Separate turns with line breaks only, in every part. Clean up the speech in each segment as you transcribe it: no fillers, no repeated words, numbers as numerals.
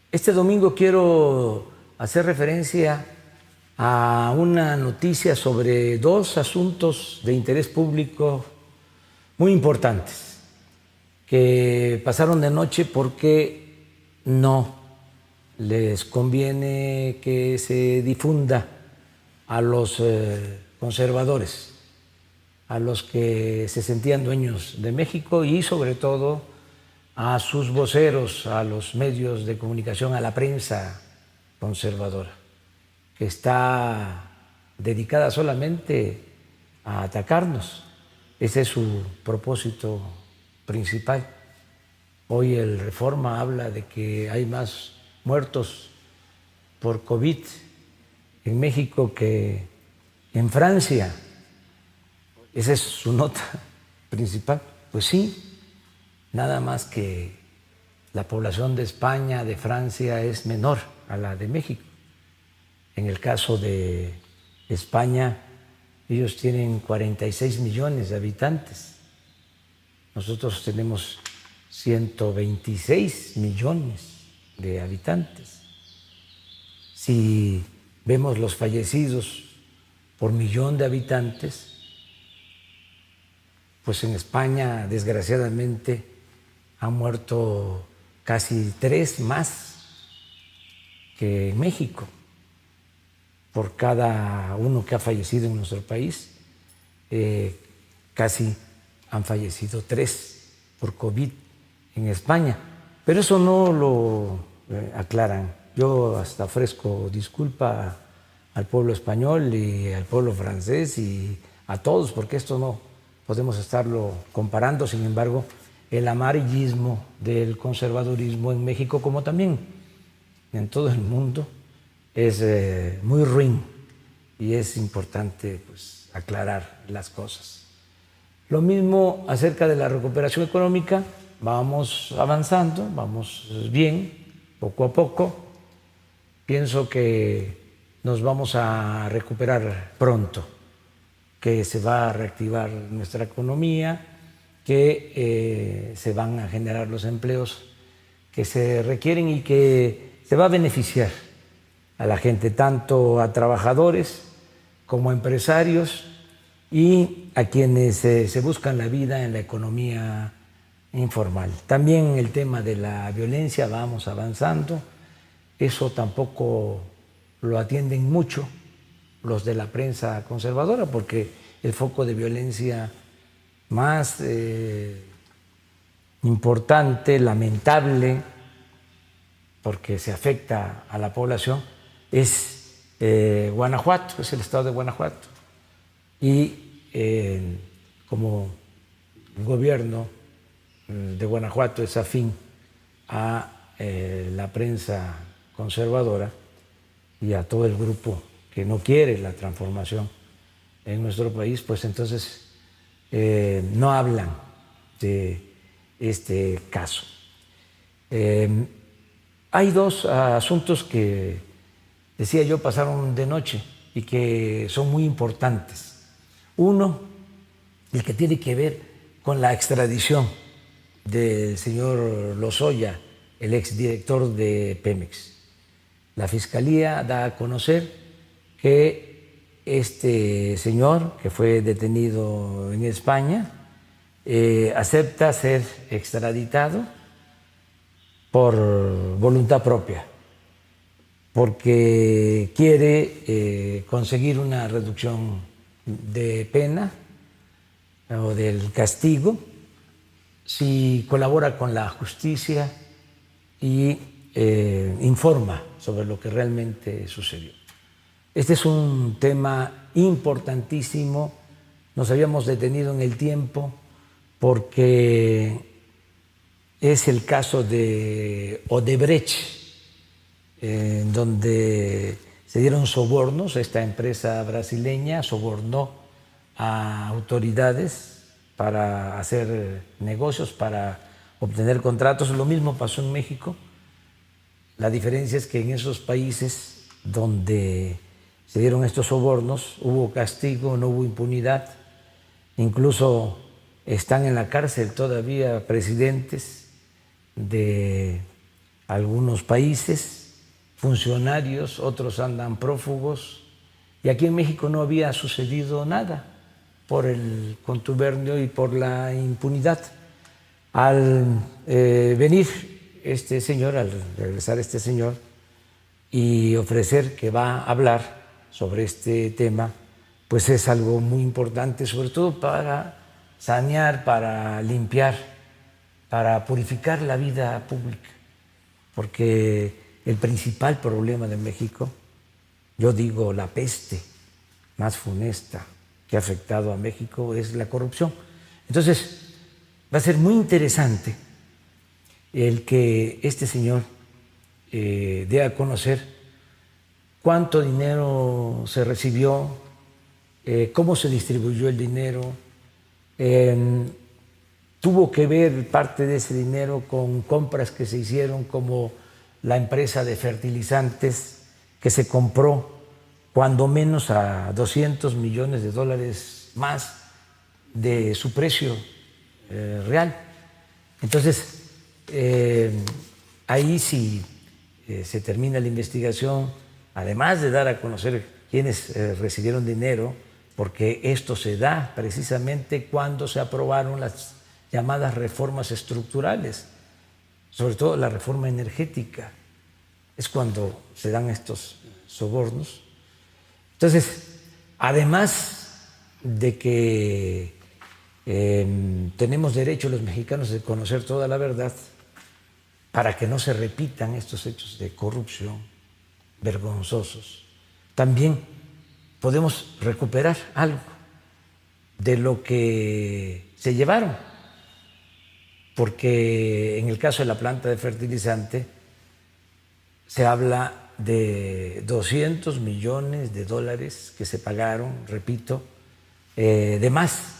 Este domingo quiero hacer referencia a una noticia sobre dos asuntos de interés público muy importantes que pasaron de noche porque no les conviene que se difunda a los conservadores, a los que se sentían dueños de México y sobre todo a sus voceros, a los medios de comunicación, a la prensa conservadora, que está dedicada solamente a atacarnos. Ese es su propósito principal. Hoy el Reforma habla de que hay más muertos por COVID en México que en Francia. Esa es su nota principal. Pues sí, nada más que la población de España, de Francia, es menor a la de México. En el caso de España, ellos tienen 46 millones de habitantes. Nosotros tenemos 126 millones de habitantes. Si vemos los fallecidos por millón de habitantes, pues en España, desgraciadamente, han muerto casi 3 más que en México. Por cada uno que ha fallecido en nuestro país, casi han fallecido 3 por COVID en España. Pero eso no lo aclaran. Yo hasta ofrezco disculpa al pueblo español y al pueblo francés y a todos, porque esto no podemos estarlo comparando. Sin embargo, el amarillismo del conservadurismo en México, como también en todo el mundo, es muy ruin y es importante pues, aclarar las cosas. Lo mismo acerca de la recuperación económica, vamos avanzando, vamos bien, poco a poco. Pienso que nos vamos a recuperar pronto, que se va a reactivar nuestra economía, que se van a generar los empleos que se requieren y que se va a beneficiar a la gente, tanto a trabajadores como a empresarios y a quienes se buscan la vida en la economía informal. También en el tema de la violencia vamos avanzando, eso tampoco lo atienden mucho los de la prensa conservadora, porque el foco de violencia más importante, lamentable, porque se afecta a la población, es Guanajuato, es el estado de Guanajuato. Y como el gobierno de Guanajuato es afín a la prensa conservadora y a todo el grupo que no quiere la transformación en nuestro país, pues entonces no hablan de este caso. Hay dos asuntos que, decía yo, pasaron de noche y que son muy importantes. Uno, el que tiene que ver con la extradición del señor Lozoya, el exdirector de Pemex. La Fiscalía da a conocer que este señor, que fue detenido en España, acepta ser extraditado por voluntad propia, porque quiere conseguir una reducción de pena o del castigo si colabora con la justicia y informa sobre lo que realmente sucedió. Este es un tema importantísimo. Nos habíamos detenido en el tiempo porque es el caso de Odebrecht, donde se dieron sobornos. Esta empresa brasileña sobornó a autoridades para hacer negocios, para obtener contratos. Lo mismo pasó en México. La diferencia es que en esos países donde se dieron estos sobornos hubo castigo, no hubo impunidad. Incluso están en la cárcel todavía presidentes de algunos países, funcionarios, otros andan prófugos, y aquí en México no había sucedido nada por el contubernio y por la impunidad. Al venir este señor, al regresar este señor y ofrecer que va a hablar sobre este tema, pues es algo muy importante, sobre todo para sanear, para limpiar, para purificar la vida pública, porque el principal problema de México, yo digo la peste más funesta que ha afectado a México, es la corrupción. Entonces, va a ser muy interesante el que este señor dé a conocer cuánto dinero se recibió, cómo se distribuyó el dinero. Tuvo que ver parte de ese dinero con compras que se hicieron, como la empresa de fertilizantes que se compró cuando menos a $200 millones más de su precio real. Entonces, ahí sí se termina la investigación, además de dar a conocer quiénes recibieron dinero, porque esto se da precisamente cuando se aprobaron las llamadas reformas estructurales, sobre todo la reforma energética, es cuando se dan estos sobornos. Entonces, además de que tenemos derecho los mexicanos de conocer toda la verdad para que no se repitan estos hechos de corrupción vergonzosos, también podemos recuperar algo de lo que se llevaron, porque en el caso de la planta de fertilizante se habla de $200 millones que se pagaron, repito, de más.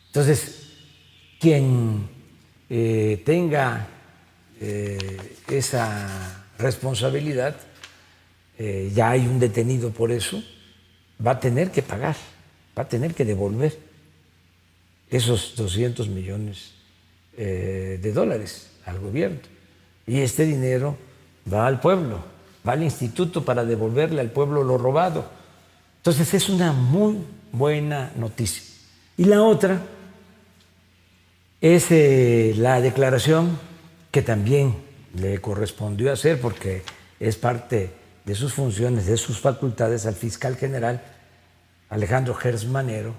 Entonces, quien tenga esa responsabilidad, ya hay un detenido por eso, va a tener que pagar, va a tener que devolver esos $200 millones al gobierno. Y este dinero va al pueblo, va al instituto para devolverle al pueblo lo robado. Entonces es una muy buena noticia. Y la otra es la declaración que también le correspondió hacer, porque es parte de sus funciones, de sus facultades, al fiscal general Alejandro Gertz Manero,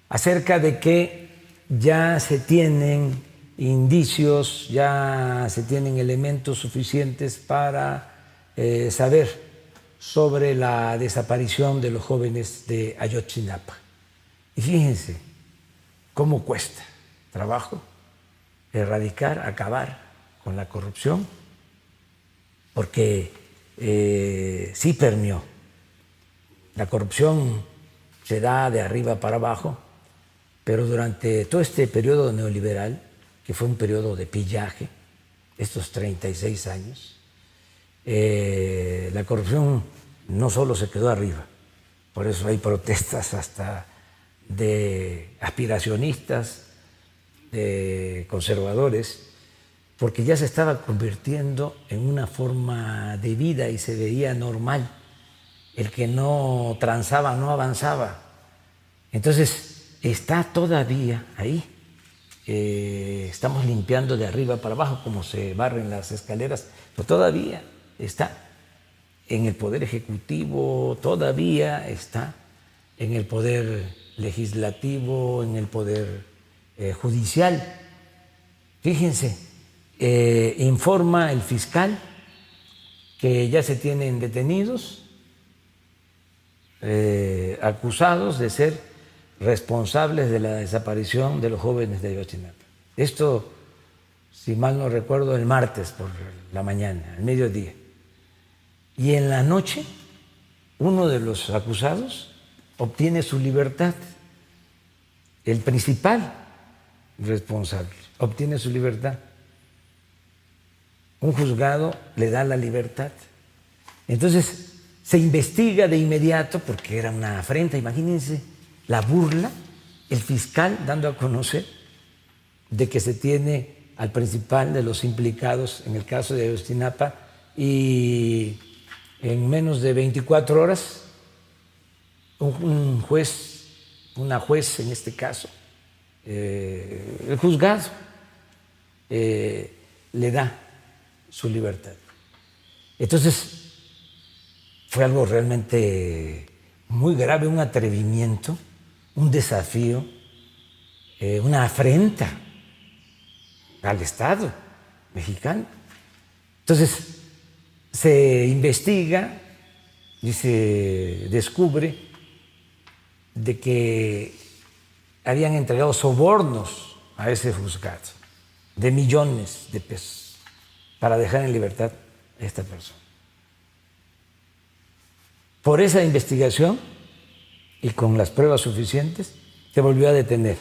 acerca de que ya se tienen indicios, ya se tienen elementos suficientes para saber sobre la desaparición de los jóvenes de Ayotzinapa. Y fíjense cómo cuesta trabajo erradicar, acabar con la corrupción, porque sí permeó. La corrupción se da de arriba para abajo, pero durante todo este periodo neoliberal, que fue un periodo de pillaje, estos 36 años, la corrupción no solo se quedó arriba, por eso hay protestas hasta de aspiracionistas, de conservadores, porque ya se estaba convirtiendo en una forma de vida y se veía normal. El que no transaba no avanzaba. Entonces está todavía ahí. Estamos limpiando de arriba para abajo como se barren las escaleras, pero todavía está en el Poder Ejecutivo, todavía está en el Poder Legislativo, en el Poder Judicial. Fíjense, informa el fiscal que ya se tienen detenidos, acusados de ser responsables de la desaparición de los jóvenes de Ayotzinapa. Esto, si mal no recuerdo, el martes por la mañana, al mediodía. Y en la noche, uno de los acusados obtiene su libertad. El principal responsable obtiene su libertad. Un juzgado le da la libertad. Entonces, se investiga de inmediato porque era una afrenta. Imagínense la burla, el fiscal dando a conocer de que se tiene al principal de los implicados en el caso de Ayotzinapa y en menos de 24 horas un juez, una juez en este caso, el juzgado le da su libertad. Entonces fue algo realmente muy grave, un atrevimiento, un desafío, una afrenta al Estado mexicano. Entonces se investiga y se descubre de que habían entregado sobornos a ese juzgado de millones de pesos para dejar en libertad a esta persona. Por esa investigación y con las pruebas suficientes se volvió a detener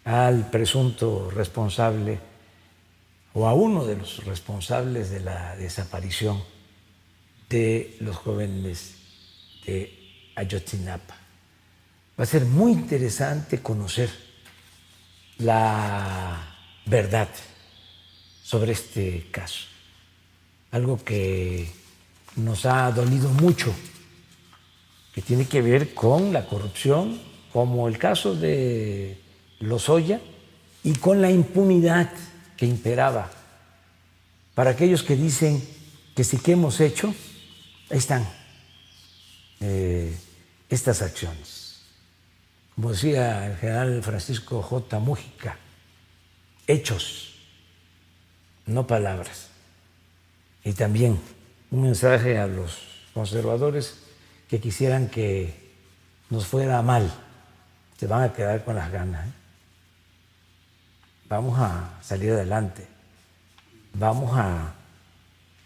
al presunto responsable o a uno de los responsables de la desaparición de los jóvenes de Ayotzinapa. Va a ser muy interesante conocer la verdad sobre este caso, algo que nos ha dolido mucho, que tiene que ver con la corrupción, como el caso de Lozoya, y con la impunidad que imperaba. Para aquellos que dicen que sí que hemos hecho, ahí están estas acciones. Como decía el general Francisco J. Mújica, hechos, no palabras. Y también un mensaje a los conservadores que quisieran que nos fuera mal, se van a quedar con las ganas. Vamos a salir adelante, vamos a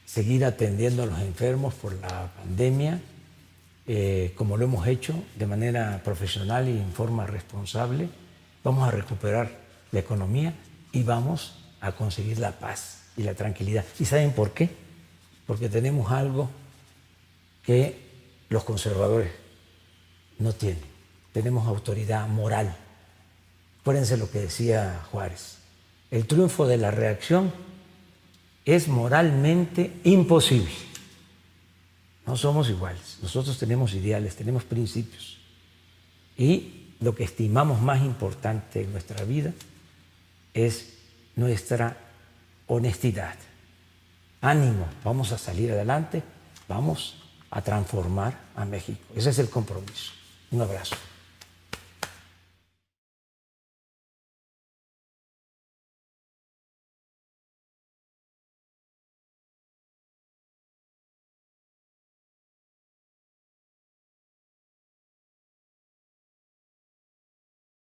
seguir atendiendo a los enfermos por la pandemia, como lo hemos hecho de manera profesional y en forma responsable. Vamos a recuperar la economía y vamos a conseguir la paz y la tranquilidad. ¿Y saben por qué? Porque tenemos algo que los conservadores no tienen. Tenemos autoridad moral. Acuérdense lo que decía Juárez. El triunfo de la reacción es moralmente imposible. No somos iguales. Nosotros tenemos ideales, tenemos principios. Y lo que estimamos más importante en nuestra vida es nuestra honestidad. Ánimo, vamos a salir adelante, vamos a transformar a México. Ese es el compromiso. Un abrazo.